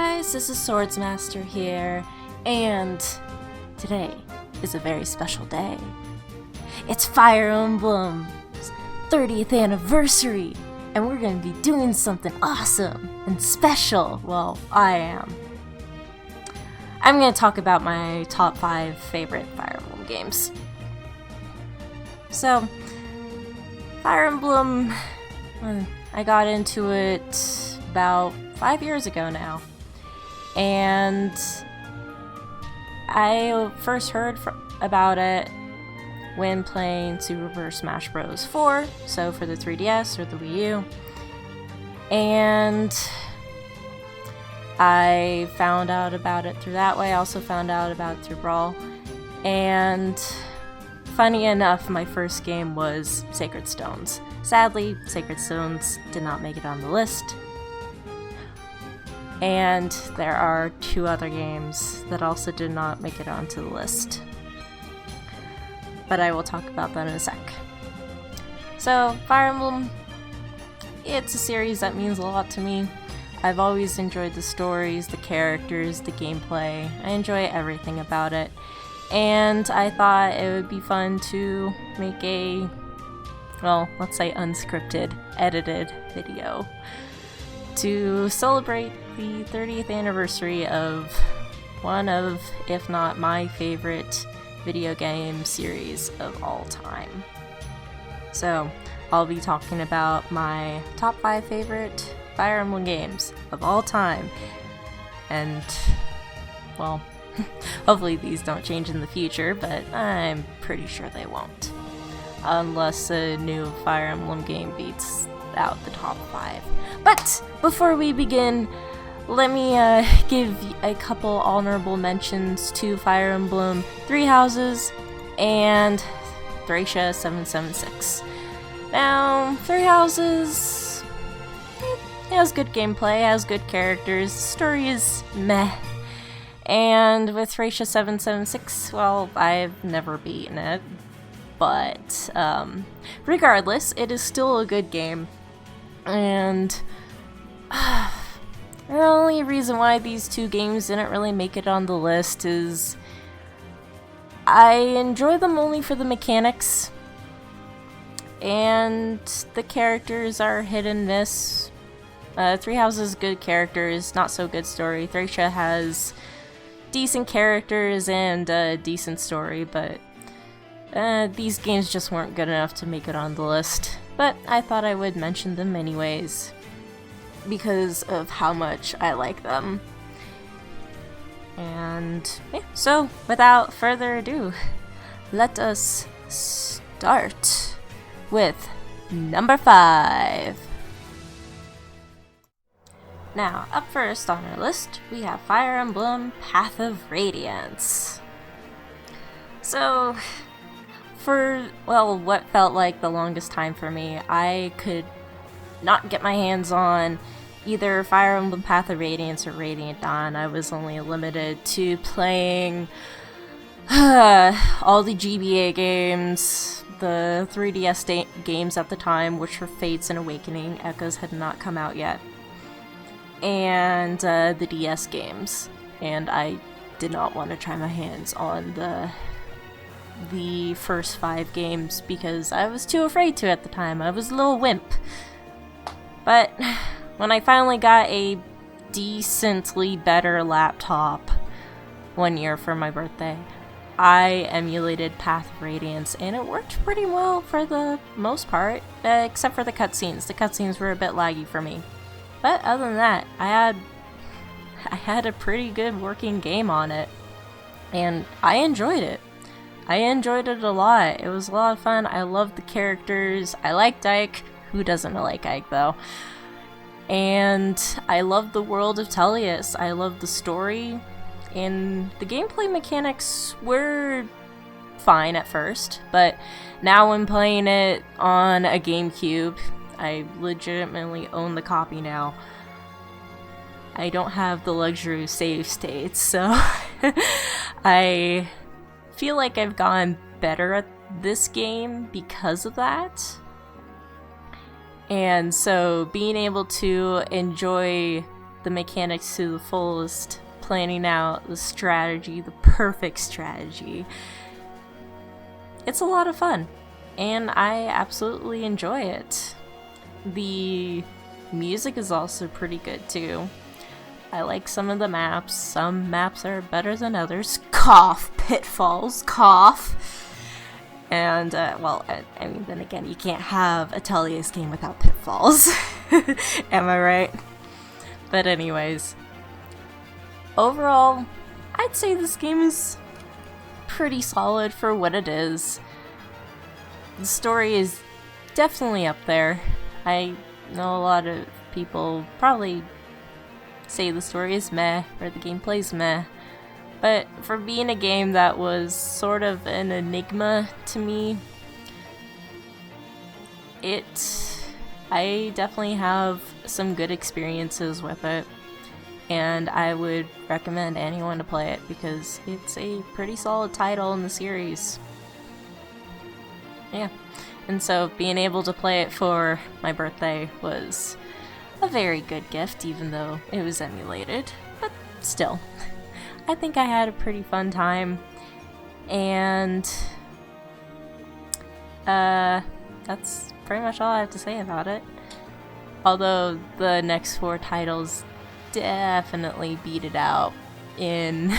guys, this is Swordsmaster here, and today is a very special day. It's Fire Emblem's 30th anniversary, and we're going to be doing something awesome and special. Well, I am. I'm going to talk about my top 5 favorite Fire Emblem games. So, Fire Emblem, I got into it about 5 years ago now, and I first heard about it when playing Super Smash Bros. 4, so for the 3DS or the Wii U, and I found out about it through that way. I also found out about it through Brawl, and funny enough, my first game was Sacred Stones. Sadly, Sacred Stones did not make it on the list. And there are 2 other games that also did not make it onto the list. But I will talk about that in a sec. So, Fire Emblem, it's a series that means a lot to me. I've always enjoyed the stories, the characters, the gameplay. I enjoy everything about it. And I thought it would be fun to make a, well, let's say unscripted, edited video to celebrate the 30th anniversary of one of, if not my favorite video game series of all time. So, I'll be talking about my top 5 favorite Fire Emblem games of all time. And, well, hopefully these don't change in the future, but I'm pretty sure they won't. Unless a new Fire Emblem game beats out the top 5. But before we begin, let me give a couple honorable mentions to Fire Emblem 3 Houses and Thracia 776. Now, 3 Houses, it has good gameplay, has good characters, the story is meh. And with Thracia 776, well, I've never beaten it, but regardless, it is still a good game. And the only reason why these 2 games didn't really make it on the list is I enjoy them only for the mechanics, and the characters are hit and miss. 3 Houses, good characters, not so good story. Thracia has decent characters and a decent story, but these games just weren't good enough to make it on the list. But I thought I would mention them anyways, because of how much I like them. And yeah, so without further ado, let us start with number 5. Now, up first on our list, we have Fire Emblem Path of Radiance. So, for, well, what felt like the longest time for me, I could not get my hands on either Fire Emblem Path of Radiance or Radiant Dawn. I was only limited to playing all the GBA games, the 3DS games at the time, which were Fates and Awakening. Echoes had not come out yet. And the DS games. And I did not want to try my hands on the first 5 games because I was too afraid to at the time. I was a little wimp. But when I finally got a decently better laptop one year for my birthday, I emulated Path of Radiance, and it worked pretty well for the most part, except for the cutscenes. The cutscenes were a bit laggy for me. But other than that, I had a pretty good working game on it, and I enjoyed it. I enjoyed it a lot. It was a lot of fun. I loved the characters. I liked Ike. Who doesn't like Ike, though? And I loved the world of Tellius. I loved the story, and the gameplay mechanics were fine at first, but now when playing it on a GameCube, I legitimately own the copy now. I don't have the luxury of save states, so I feel like I've gotten better at this game because of that. And so being able to enjoy the mechanics to the fullest, planning out the strategy, the perfect strategy. It's a lot of fun, and I absolutely enjoy it. The music is also pretty good too. I like some of the maps. Some maps are better than others. Cough, pitfalls, cough. And, well, I mean, then again, you can't have a Tellius game without pitfalls. Am I right? But anyways, overall, I'd say this game is pretty solid for what it is. The story is definitely up there. I know a lot of people probably say the story is meh, or the gameplay's meh. But for being a game that was sort of an enigma to me, I definitely have some good experiences with it, and I would recommend anyone to play it because it's a pretty solid title in the series. Yeah, and so being able to play it for my birthday was a very good gift, even though it was emulated, but still. I think I had a pretty fun time, and that's pretty much all I have to say about it. Although the next 4 titles definitely beat it out in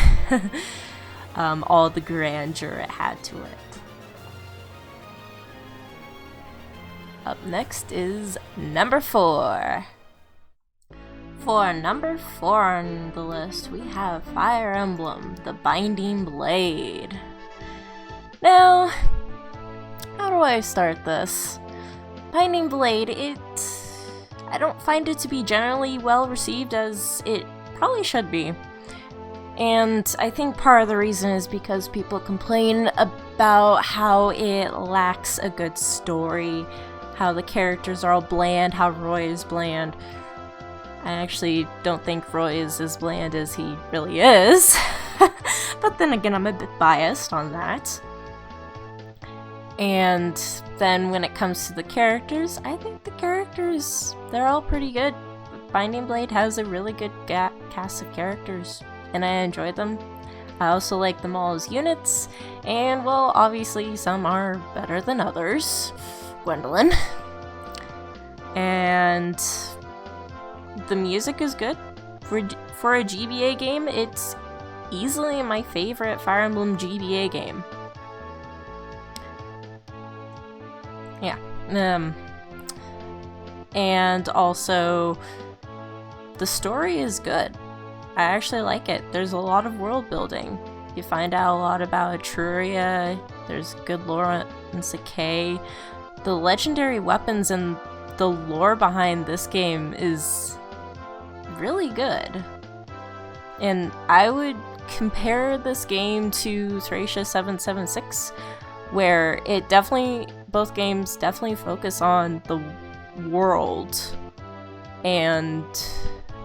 all the grandeur it had to it. Up next is number 4. For number 4 on the list, we have Fire Emblem, The Binding Blade. Now, how do I start this? Binding Blade, I don't find it to be generally well received as it probably should be. And I think part of the reason is because people complain about how it lacks a good story, how the characters are all bland, how Roy is bland. I actually don't think Roy is as bland as he really is. But then again, I'm a bit biased on that. And then when it comes to the characters, I think the characters, they're all pretty good. Binding Blade has a really good cast of characters, and I enjoy them. I also like them all as units, and well, obviously some are better than others. Gwendolyn. And the music is good. For a GBA game, it's easily my favorite Fire Emblem GBA game. Yeah. And also, the story is good. I actually like it. There's a lot of world building. You find out a lot about Etruria. There's good lore in Sakai. The legendary weapons and the lore behind this game is really good. And I would compare this game to Thracia 776, where both games definitely focus on the world and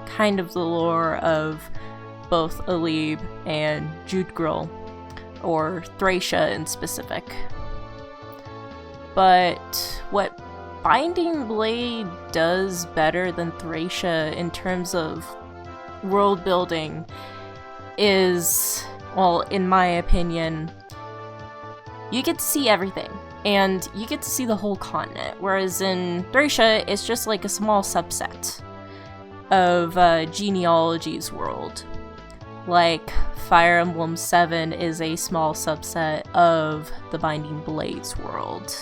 kind of the lore of both Alib and Jutgril, or Thracia in specific. But what Binding Blade does better than Thracia in terms of world building is, well, in my opinion, you get to see everything, and you get to see the whole continent, whereas in Thracia, it's just like a small subset of Genealogy's world. Like, Fire Emblem 7 is a small subset of the Binding Blade's world.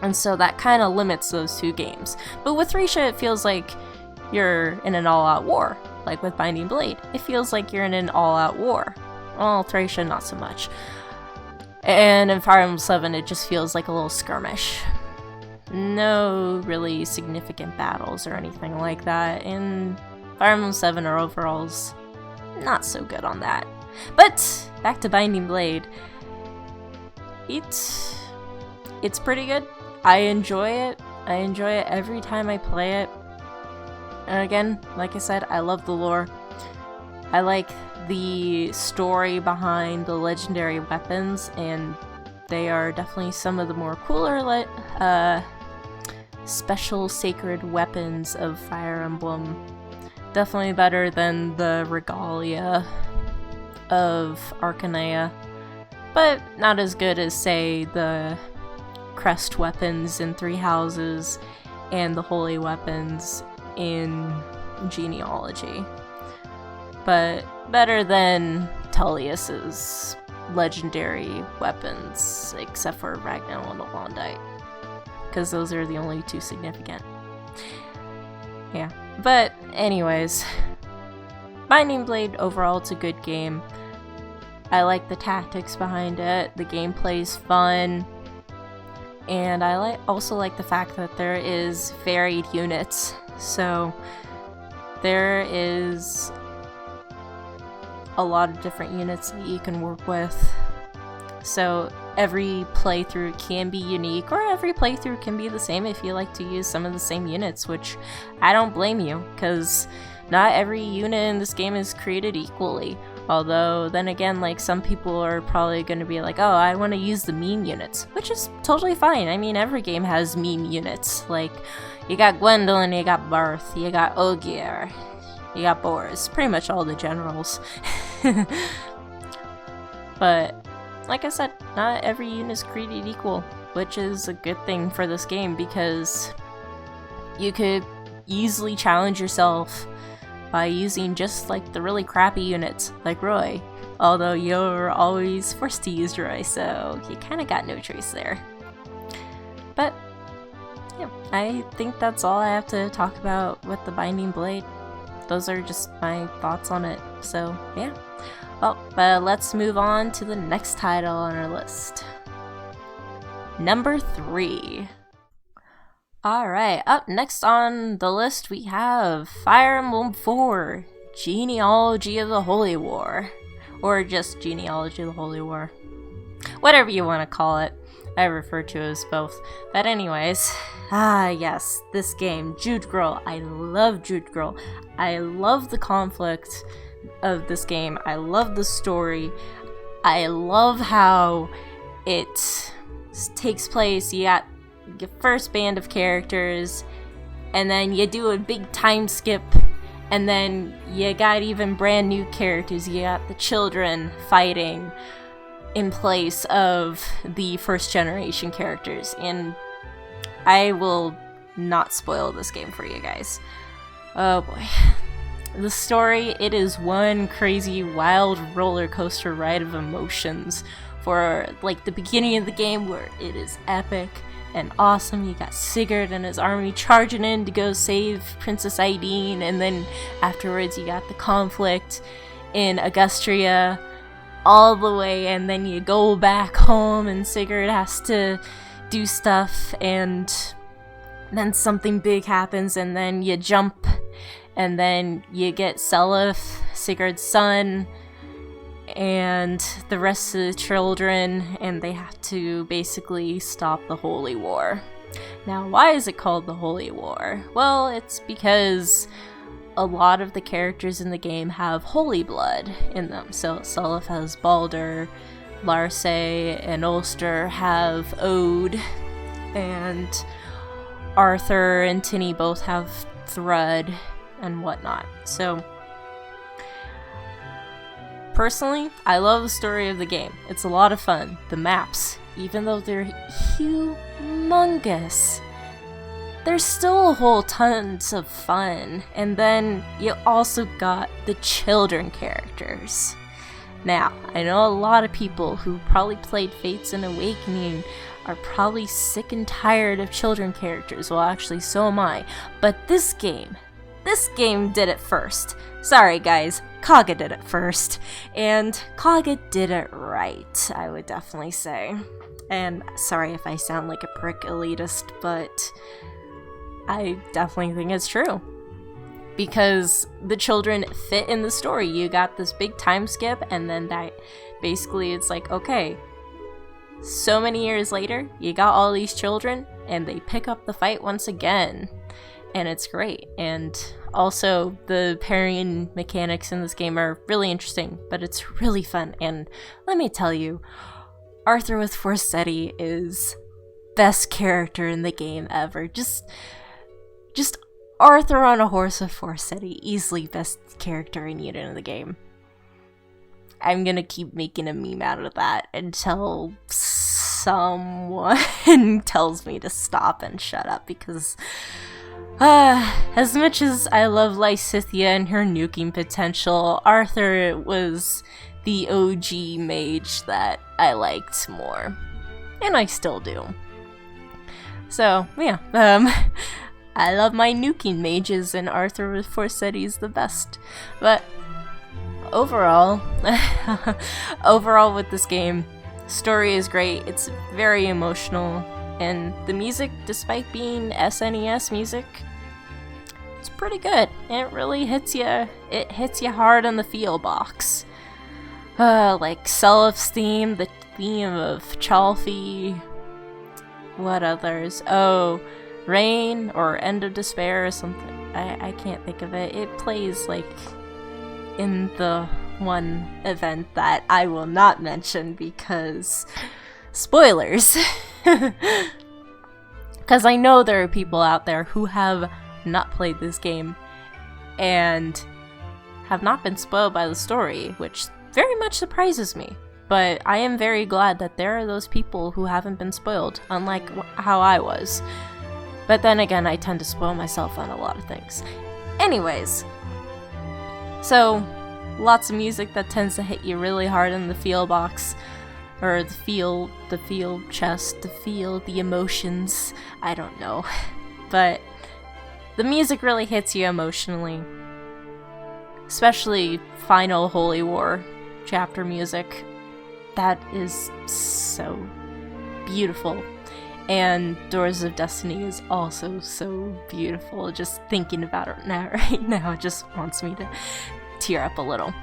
And so that kind of limits those two games. But with Thracia, it feels like you're in an all-out war. Like with Binding Blade, it feels like you're in an all-out war. Well, Thracia, not so much. And in Fire Emblem 7, it just feels like a little skirmish. No really significant battles or anything like that. In Fire Emblem 7, our overall's not so good on that. But, back to Binding Blade. It's pretty good. I enjoy it. I enjoy it every time I play it. And again, like I said, I love the lore. I like the story behind the legendary weapons, and they are definitely some of the more cooler special sacred weapons of Fire Emblem. definitely better than the regalia of Arcanea, but not as good as, say, the crest weapons in Three Houses and the holy weapons in Genealogy. But better than Tullius's legendary weapons, except for Ragnar and Alondite, because those are the only two significant. Yeah, but anyways, Binding Blade overall, it's a good game. I like the tactics behind it, the gameplay's fun, and I also like the fact that there is varied units. So there is a lot of different units that you can work with. So every playthrough can be unique, or every playthrough can be the same if you like to use some of the same units, which I don't blame you, because not every unit in this game is created equally. Although, then again, like, some people are probably going to be like, oh, I want to use the meme units, which is totally fine. I mean, every game has meme units. Like, you got Gwendolyn, you got Barth, you got Ogier, you got Boris, pretty much all the generals. But, like I said, not every unit is created equal, which is a good thing for this game, because you could easily challenge yourself by using just like the really crappy units, like Roy. Although you're always forced to use Roy, so you kind of got no choice there. But yeah, I think that's all I have to talk about with the Binding Blade. Those are just my thoughts on it, so yeah. Well, but let's move on to the next title on our list. Number 3. Alright, up next on the list we have Fire Emblem 4, Genealogy of the Holy War. Or just Genealogy of the Holy War. Whatever you want to call it. I refer to it as both. But anyways, yes, this game, Jude Girl. I love Jude Girl. I love the conflict of this game. I love the story. I love how it takes place. You got your first band of characters, and then you do a big time skip, and then you got even brand new characters. You got the children fighting in place of the first generation characters, and I will not spoil this game for you guys. Oh boy. The story, it is one crazy wild roller coaster ride of emotions for like the beginning of the game, where it is epic and awesome. You got Sigurd and his army charging in to go save Princess Aideen, and then afterwards you got the conflict in Augustria all the way, and then you go back home and Sigurd has to do stuff, and then something big happens, and then you jump, and then you get Seliph, Sigurd's son, and the rest of the children, and they have to basically stop the Holy War. Now, why is it called the Holy War? Well, it's because a lot of the characters in the game have holy blood in them. So Seliph has Baldur, Larse and Ulster have Ode, and Arthur and Tinny both have Thrud and whatnot. So personally, I love the story of the game. It's a lot of fun. The maps, even though they're humongous, there's still a whole tons of fun. And then you also got the children characters. Now, I know a lot of people who probably played Fates and Awakening are probably sick and tired of children characters. Well, actually, so am I. But this game did it first. Sorry guys, Kaga did it first. And Kaga did it right, I would definitely say. And sorry if I sound like a prick elitist, but I definitely think it's true. Because the children fit in the story. You got this big time skip, and then that basically it's like, okay, so many years later, you got all these children, and they pick up the fight once again. And it's great. And also, the parrying mechanics in this game are really interesting, but it's really fun. And let me tell you, Arthur with Forseti is best character in the game ever. Just Arthur on a horse of Forest City, easily best character and unit in the game. I'm gonna keep making a meme out of that until someone tells me to stop and shut up, because as much as I love Lysithea and her nuking potential, Arthur was the OG mage that I liked more. And I still do. So, yeah, I love my nuking mages, and Arthur with Forsetti is the best. But overall, with this game, story is great, it's very emotional, and the music, despite being SNES music, it's pretty good. It really hits you, it hits you hard on the feel box. Like Selif's theme, the theme of Chalfie, what others? Oh, Rain or End of Despair or something. I can't think of it. It plays like in the one event that I will not mention because spoilers. Because I know there are people out there who have not played this game and have not been spoiled by the story, which very much surprises me. But I am very glad that there are those people who haven't been spoiled, unlike how I was. But then again, I tend to spoil myself on a lot of things. Anyways, so lots of music that tends to hit you really hard in the feel box, or the feel chest, the emotions, I don't know. But the music really hits you emotionally. Especially final Holy War chapter music. That is so beautiful. And Doors of Destiny is also so beautiful. Just thinking about it now, right now, it just wants me to tear up a little.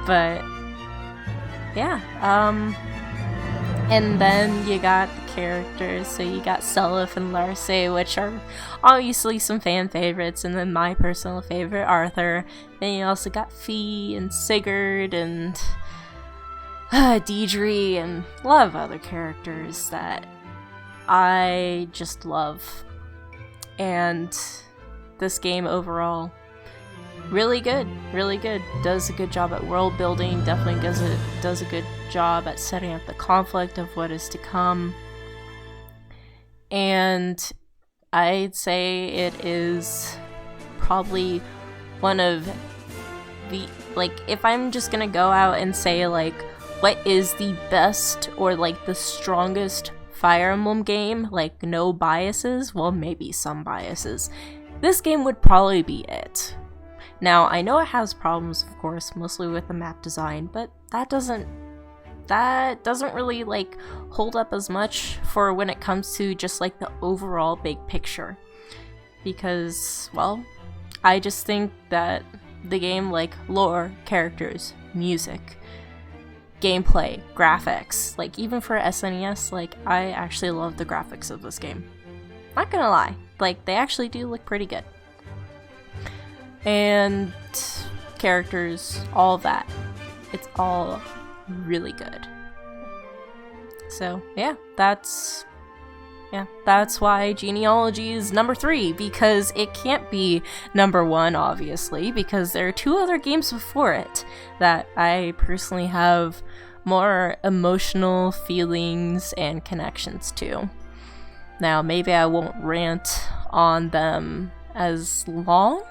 But yeah, and then you got the characters. So you got Seliph and Larce, which are obviously some fan favorites, and then my personal favorite, Arthur. Then you also got Fee and Sigurd and Deidre and a lot of other characters that I just love. And this game overall, really good, does a good job at world building, definitely does a good job at setting up the conflict of what is to come. And I'd say it is probably one of the, like, if I'm just gonna go out and say, like, what is the best or, like, the strongest Fire Emblem game, like, no biases, well, maybe some biases, this game would probably be it. Now, I know it has problems, of course, mostly with the map design, but that doesn't really, like, hold up as much for when it comes to just, like, the overall big picture. Because, well, I just think that the game, like, lore, characters, music, gameplay, graphics, like, even for SNES, like, I actually love the graphics of this game. Not gonna lie, like, they actually do look pretty good. And characters, all that. It's all really good. So, yeah, that's why Genealogy is number 3, because it can't be number 1, obviously, because there are 2 other games before it that I personally have more emotional feelings and connections to. Now, maybe I won't rant on them as long,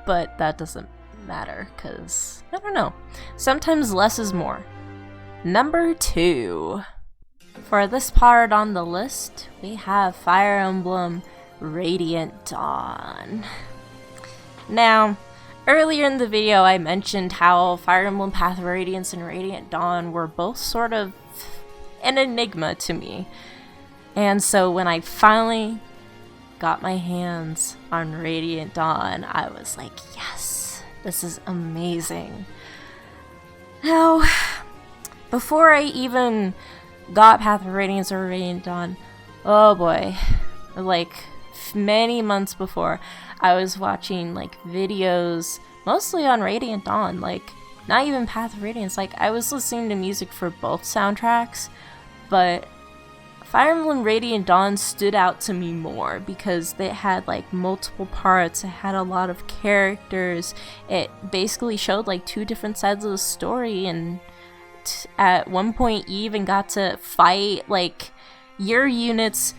but that doesn't matter, because, I don't know, sometimes less is more. Number 2. For this part on the list, we have Fire Emblem Radiant Dawn. Now, earlier in the video I mentioned how Fire Emblem Path of Radiance and Radiant Dawn were both sort of an enigma to me. And so when I finally got my hands on Radiant Dawn, I was like, yes, this is amazing. Now, before I even got Path of Radiance or Radiant Dawn, oh boy, like many months before, I was watching like videos mostly on Radiant Dawn, like not even Path of Radiance, like I was listening to music for both soundtracks, but Fire Emblem Radiant Dawn stood out to me more because they had like multiple parts, it had a lot of characters, it basically showed like two different sides of the story, and at one point you even got to fight like your units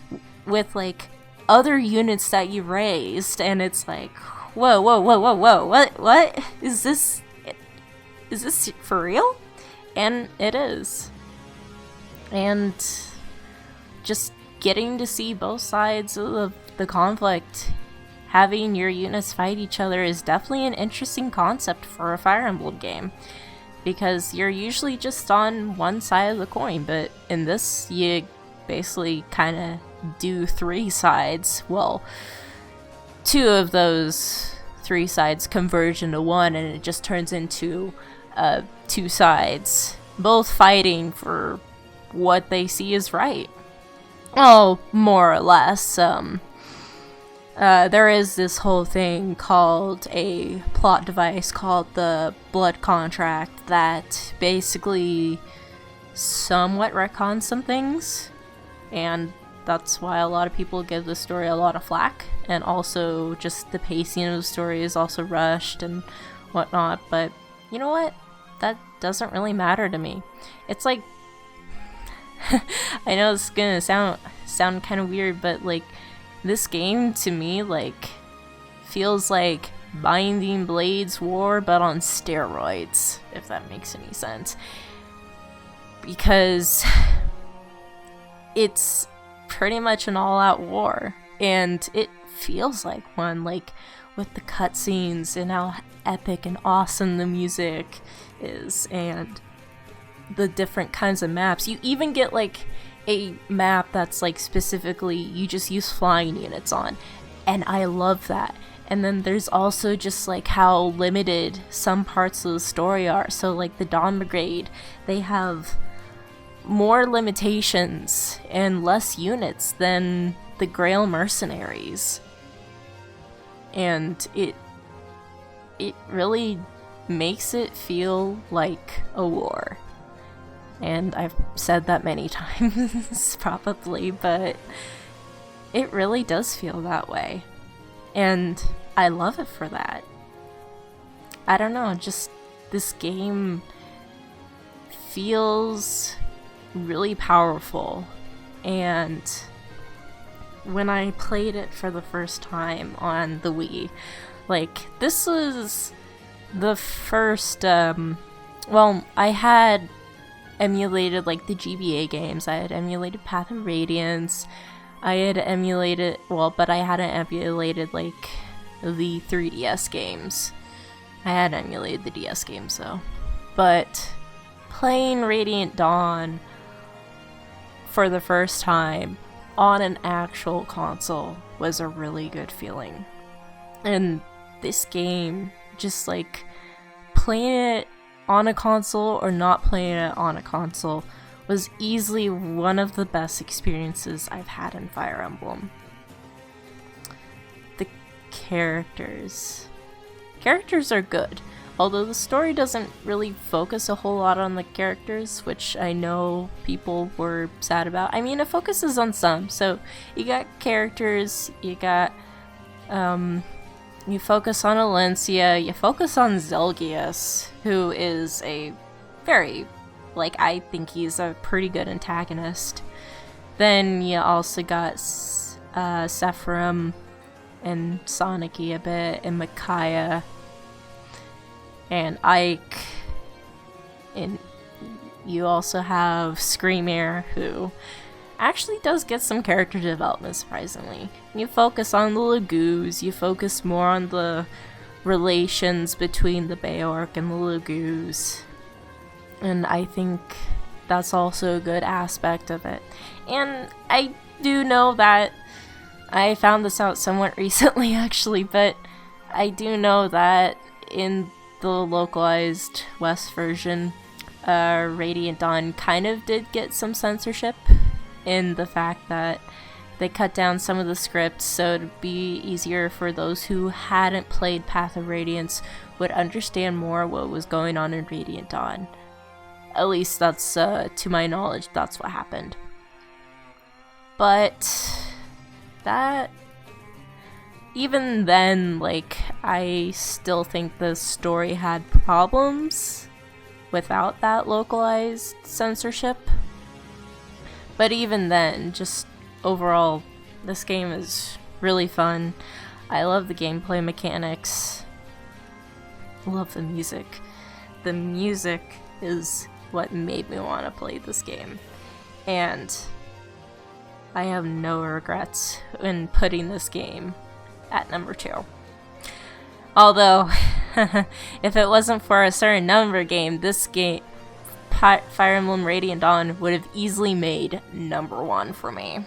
with like other units that you raised, and it's like, whoa, what is this for real? And it is. And just getting to see both sides of the conflict, having your units fight each other, is definitely an interesting concept for a Fire Emblem game, because you're usually just on one side of the coin, but in this you basically kind of do three sides. Well, two of those three sides converge into one, and it just turns into two sides, both fighting for what they see is right. Oh, more or less. There is this whole thing called a plot device called the Blood Contract that basically somewhat retcons some things, and that's why a lot of people give the story a lot of flack, and also just the pacing of the story is also rushed and whatnot. But you know what? That doesn't really matter to me. It's like, I know it's gonna sound kind of weird, but like, this game to me like feels like Binding Blades War but on steroids, if that makes any sense, because it's pretty much an all-out war, and it feels like one, like with the cutscenes and how epic and awesome the music is, and the different kinds of maps. You even get like a map that's like specifically you just use flying units on, and I love that. And then there's also just like how limited some parts of the story are. So like the Dawn Brigade, they have more limitations and less units than the Grail Mercenaries, and it really makes it feel like a war. And I've said that many times probably, but it really does feel that way, and I love it for that. I don't know, just this game feels really powerful, and when I played it for the first time on the Wii, like, this was the first, well, I had emulated like the GBA games, I had emulated Path of Radiance, I had emulated, well, but I hadn't emulated like the 3DS games. I had emulated the DS games though. But playing Radiant Dawn for the first time on an actual console was a really good feeling. And this game, just like playing it on a console or not playing it on a console, was easily one of the best experiences I've had in Fire Emblem. The characters are good, although the story doesn't really focus a whole lot on the characters, which I know people were sad about. I mean, it focuses on some, so you got characters, you got, you focus on Alencia, you focus on Zelgius, who is a very, like, I think he's a pretty good antagonist. Then you also got Sephiroth and Sonic-y a bit, and Micaiah, and Ike, and you also have Screamer, who actually does get some character development, surprisingly. You focus on the Lagoos, you focus more on the relations between the Bayork and the Lagoos, and I think that's also a good aspect of it. And I do know that I found this out somewhat recently actually, but I do know that in the localized West version, Radiant Dawn kind of did get some censorship, in the fact that they cut down some of the scripts so it'd be easier for those who hadn't played Path of Radiance would understand more what was going on in Radiant Dawn. At least that's, to my knowledge, that's what happened. But that, even then, like, I still think the story had problems without that localized censorship. But even then, just overall, this game is really fun. I love the gameplay mechanics. I love the music. The music is what made me want to play this game. And I have no regrets in putting this game at number 2. Although, if it wasn't for a certain number game, this game, Fire Emblem Radiant Dawn, would have easily made number 1 for me.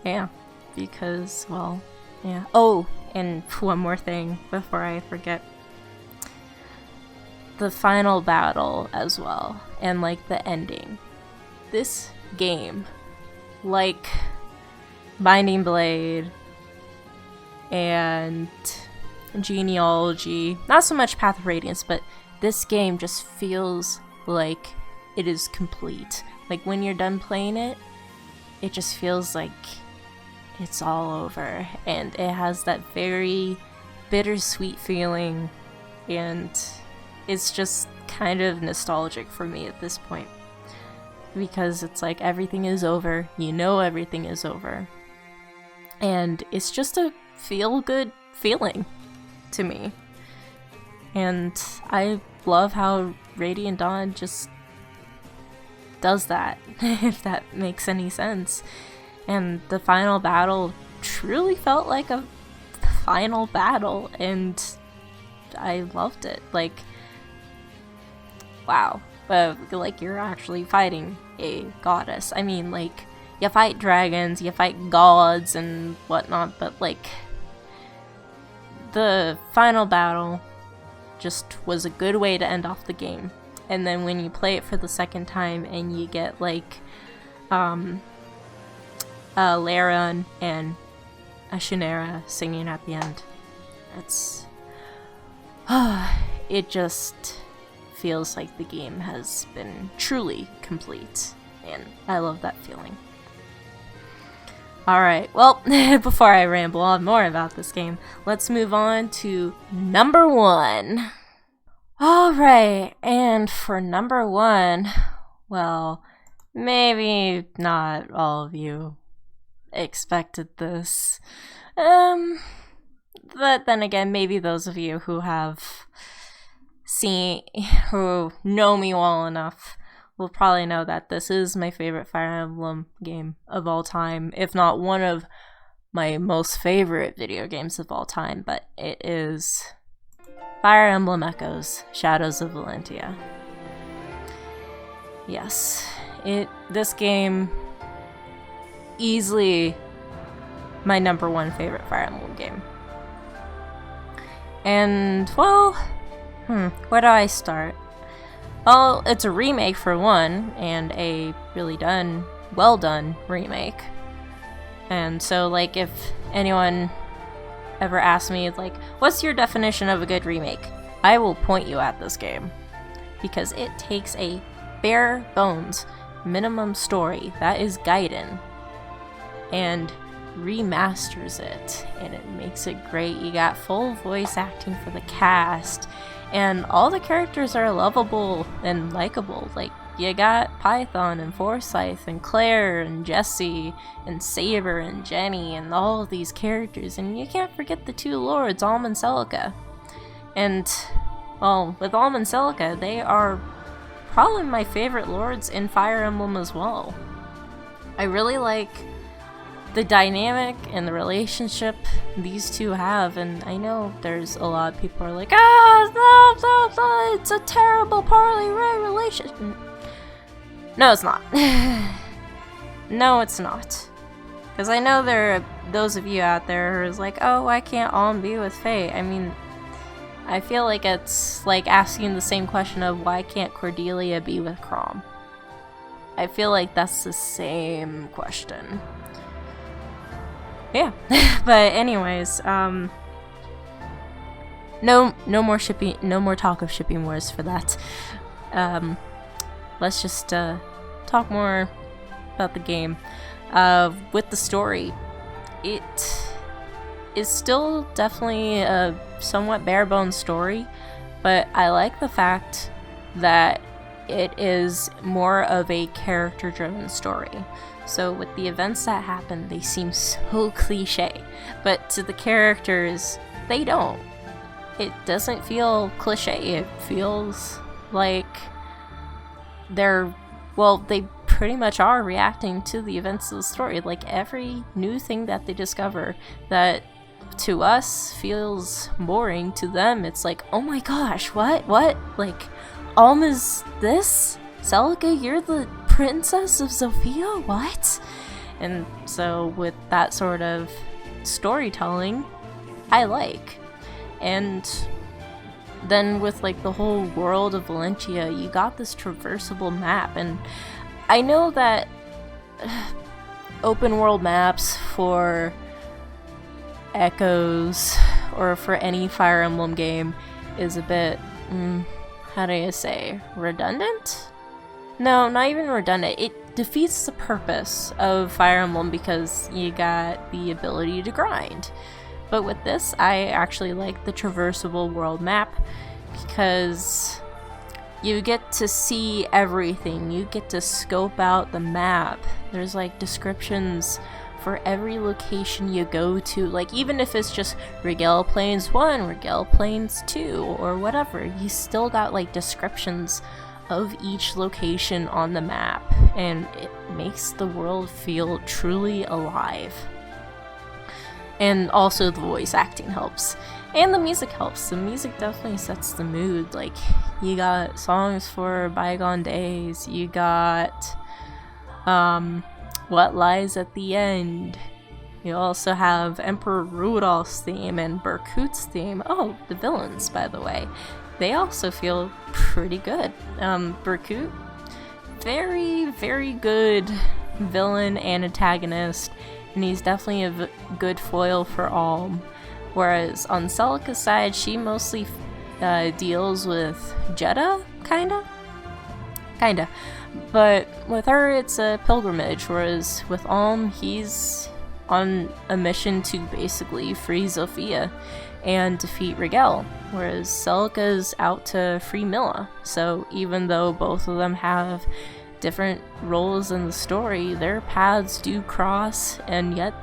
Yeah, because, well, yeah. Oh, and one more thing before I forget. The final battle as well, and like the ending. This game, like Binding Blade and Genealogy, not so much Path of Radiance, but this game just feels like it is complete. Like when you're done playing it, it just feels like it's all over, and it has that very bittersweet feeling, and it's just kind of nostalgic for me at this point, because it's like everything is over, you know everything is over, and it's just a feel-good feeling to me. And I love how Radiant Dawn just does that, if that makes any sense. And the final battle truly felt like a final battle, and I loved it. Like, wow. Like, you're actually fighting a goddess. I mean, like, you fight dragons, you fight gods and whatnot, but, like, the final battle just was a good way to end off the game. And then when you play it for the second time and you get, like, Laron and Ashinera singing at the end, it's it just feels like the game has been truly complete, and I love that feeling. Alright, well, before I ramble on more about this game, let's move on to number 1. Alright, and for number 1, well, maybe not all of you expected this. But then again, maybe those of you who who know me well enough will probably know that this is my favorite Fire Emblem game of all time, if not one of my most favorite video games of all time, but it is Fire Emblem Echoes: Shadows of Valentia. Yes, this game, easily my number 1 favorite Fire Emblem game. And, well, where do I start? Well, it's a remake for one, and a really well done remake. And so, like, if anyone ever asks me, like, what's your definition of a good remake? I will point you at this game. Because it takes a bare bones minimum story that is Gaiden and remasters it, and it makes it great. You got full voice acting for the cast, and all the characters are lovable and likable. Like, you got Python and Forsyth and Claire and Jessie and Saber and Jenny and all of these characters, and you can't forget the 2 lords, Alm and Celica. And, well, with Alm and Celica, they are probably my favorite lords in Fire Emblem as well. I really like the dynamic and the relationship these two have, and I know there's a lot of people who are like, no, it's a terrible, poorly read relationship. No, it's not. No, it's not. Because I know there are those of you out there who's like, oh, why can't Alm be with Faye? I mean, I feel like it's like asking the same question of why can't Cordelia be with Chrom? I feel like that's the same question. Yeah. But anyways, no more shipping, no more talk of shipping wars for that. Let's just talk more about the game. With the story, it is still definitely a somewhat bare bones story, but I like the fact that it is more of a character driven story. So with the events that happen, they seem so cliche, but to the characters, they don't. It doesn't feel cliche. It feels like they pretty much are reacting to the events of the story. Like every new thing that they discover that to us feels boring, to them it's like, oh my gosh, what? Like, is this? Celica, you're the Princess of Sophia? What? And so with that sort of storytelling, I like. And then with like the whole world of Valencia, you got this traversable map, and I know that open world maps for Echoes or for any Fire Emblem game is a bit, how do you say, redundant? No, not even redundant. It defeats the purpose of Fire Emblem because you got the ability to grind. But with this, I actually like the traversable world map because you get to see everything. You get to scope out the map. There's like descriptions for every location you go to. Like even if it's just Regale Plains 1, Regale Plains 2, or whatever, you still got like descriptions of each location on the map. And it makes the world feel truly alive. And also the voice acting helps. And the music helps. The music definitely sets the mood. Like, you got songs for bygone days. You got What Lies at the End. You also have Emperor Rudolph's theme and Berkut's theme. Oh, the villains, by the way. They also feel pretty good. Berkut, very, very good villain and antagonist. And he's definitely a good foil for Alm. Whereas on Celica's side, she mostly deals with Jeddah, kinda. But with her, it's a pilgrimage, whereas with Alm, he's on a mission to basically free Sophia and defeat Regale, whereas Celica's out to free Milla. So even though both of them have different roles in the story, their paths do cross and yet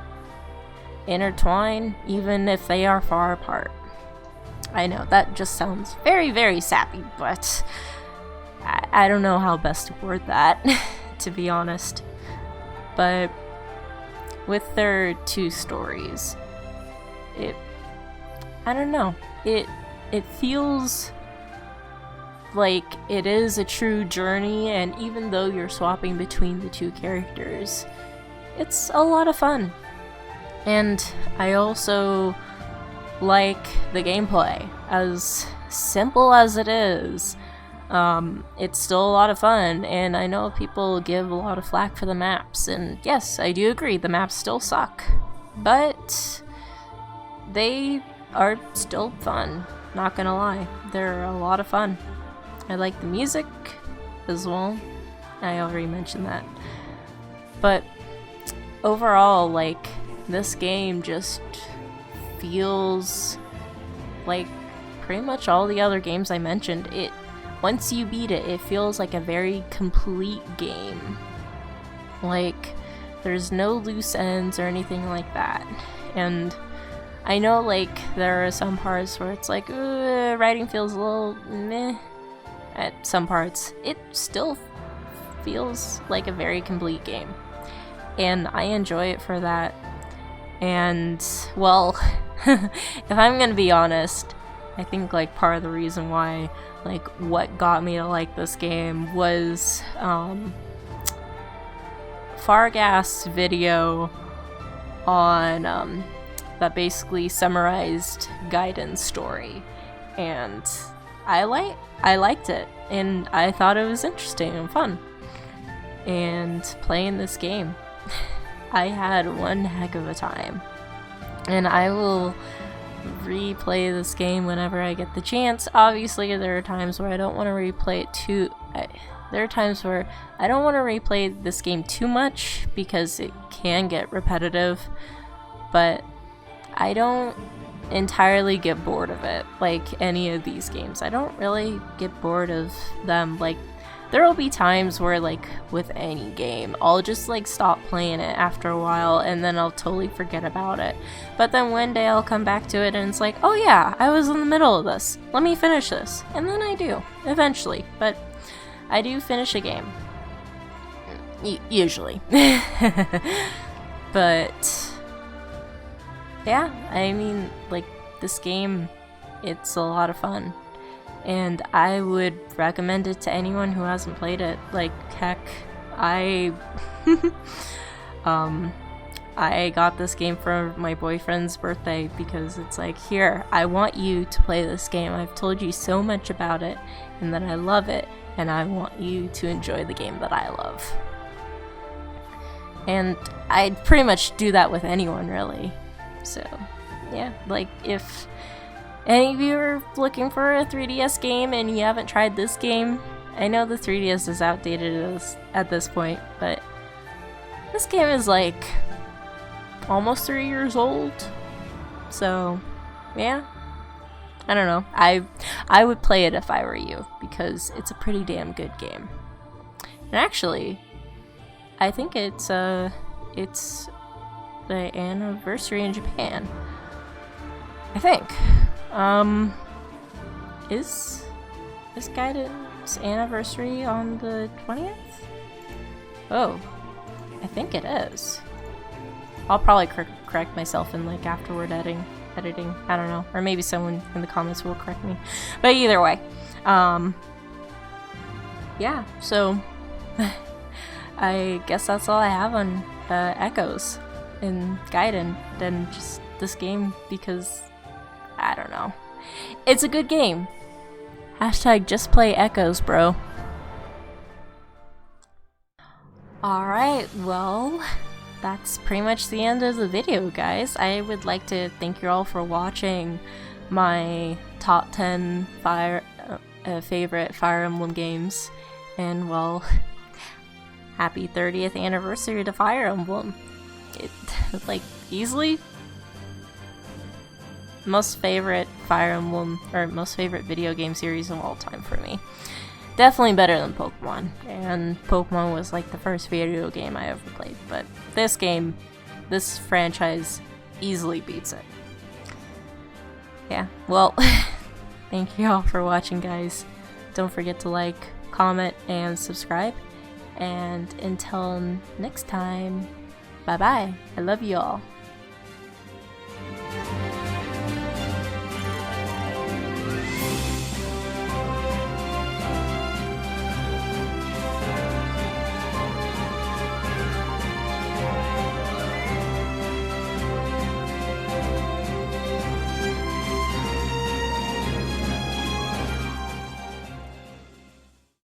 intertwine, even if they are far apart. I know, that just sounds very, very sappy, but I don't know how best to word that, to be honest. But with their two stories, I don't know, it feels like it is a true journey, and even though you're swapping between the two characters, it's a lot of fun. And I also like the gameplay. As simple as it is, it's still a lot of fun, and I know people give a lot of flack for the maps, and yes, I do agree, the maps still suck, but they are still fun, not gonna lie. They're a lot of fun. I like the music as well. I already mentioned that. But overall, like, this game just feels like pretty much all the other games I mentioned. Once you beat it, it feels like a very complete game. Like, there's no loose ends or anything like that. And I know, like, there are some parts where it's like, writing feels a little meh. At some parts, it still feels like a very complete game, and I enjoy it for that. And well, if I'm gonna be honest, I think like part of the reason why, like, what got me to like this game was Farghast's video on that basically summarized Gaiden's story, and I liked it, and I thought it was interesting and fun. And playing this game, I had one heck of a time. And I will replay this game whenever I get the chance. Obviously, there are times where I don't want to replay it there are times where I don't want to replay this game too much because it can get repetitive, but I don't entirely get bored of it like any of these games. I don't really get bored of them. Like, there will be times where, like, with any game, I'll just, like, stop playing it after a while and then I'll totally forget about it. But then one day I'll come back to it and it's like, oh yeah, I was in the middle of this. Let me finish this. And then I do, eventually. But I do finish a game. Usually. But yeah, I mean, like, this game, it's a lot of fun. And I would recommend it to anyone who hasn't played it. Like, heck, I got this game for my boyfriend's birthday because it's like, here, I want you to play this game. I've told you so much about it and that I love it, and I want you to enjoy the game that I love. And I'd pretty much do that with anyone, really. So, yeah, like, if any of you are looking for a 3DS game and you haven't tried this game, I know the 3DS is outdated at this point, but this game is like almost 3 years old. So, yeah. I don't know. I would play it if I were you because it's a pretty damn good game. And actually, I think it's the anniversary in Japan. I think. Is Guidance anniversary on the 20th? Oh, I think it is. I'll probably correct myself in, like, afterward editing. I don't know, or maybe someone in the comments will correct me. But either way, yeah. So I guess that's all I have on Echoes and Gaiden than just this game because I don't know. It's a good game. Hashtag just play Echoes, bro. Alright, well, that's pretty much the end of the video, guys. I would like to thank you all for watching my top 10 favorite Fire Emblem games. And, well, happy 30th anniversary to Fire Emblem. It, like, easily most favorite Fire Emblem, or most favorite video game series of all time for me. Definitely better than Pokemon, and Pokemon was like the first video game I ever played, but this game, this franchise, easily beats it. Yeah, well, thank you all for watching, guys. Don't forget to like, comment, and subscribe, and until next time, bye bye. I love you all.